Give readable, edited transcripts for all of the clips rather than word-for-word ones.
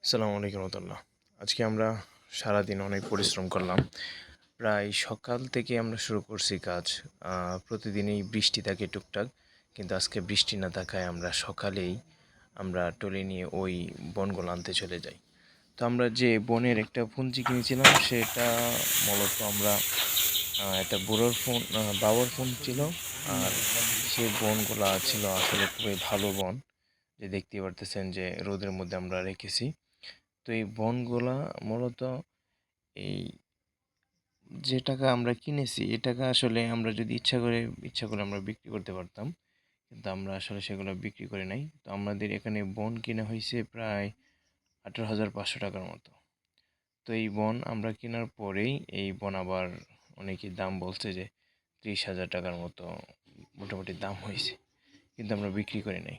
আসসালামু আলাইকুম রহমতুল্লাহ। আজকে আমরা সারাদিন অনেক পরিশ্রম করলাম। প্রায় সকাল থেকে আমরা শুরু করছি কাজ। প্রতিদিনই বৃষ্টি থাকে টুকটাক, কিন্তু আজকে বৃষ্টি না থাকায় আমরা সকালেই ট্রলি নিয়ে ওই বনগুলো আনতে চলে যাই। তো আমরা যে বনের একটা পুঞ্জি কিনেছিলাম সেটা মূলত আমরা একটা বুড়োর ফোন, বাবার ফোন ছিল। আর সেই বনগুলা ছিল আসলে খুবই ভালো বন, যে দেখতে পারতেছেন যে রোদের মধ্যে আমরা রেখেছি। তো এই বনগুলা মূলত এই যে টাকা আমরা কিনেছি এ টাকা আসলে আমরা যদি ইচ্ছা করে আমরা বিক্রি করতে পারতাম, কিন্তু আমরা আসলে সেগুলো বিক্রি করি নাই। তো আমাদের এখানে বন কিনা হয়েছে প্রায় 18,500 টাকার মতো। তো এই বন আমরা কেনার পরেই এই বন আবার অনেকে দাম বলছে যে 30,000 টাকার মতো মোটামুটি দাম হয়েছে, কিন্তু আমরা বিক্রি করি নাই।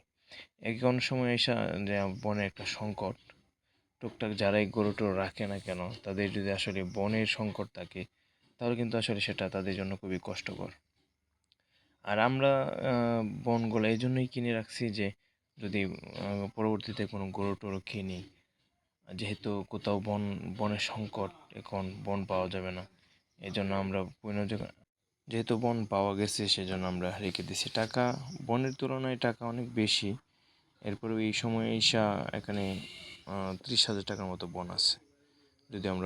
এখন সময় এসে যে বনের একটা সংকট, টুকটাক যারাই গরু টরু রাখে না কেন তাদের যদি আসলে বনের সংকট থাকে তাহলে কিন্তু আসলে সেটা তাদের জন্য খুবই কষ্টকর। আর আমরা বনগুলো এই জন্যই কিনে রাখছি যে যদি পরবর্তীতে কোনো গরু টরু কিনি, যেহেতু কোথাও বনের সংকট, এখন বন পাওয়া যাবে না, এই জন্য আমরা যেহেতু বন পাওয়া গেছে সেজন্য আমরা রেখে দিছি টাকা। বনের তুলনায় টাকা অনেক বেশি, এরপরেও এই সময় এসা এখানে 30,000 টাকার মতো বন আছে। যদি আমরা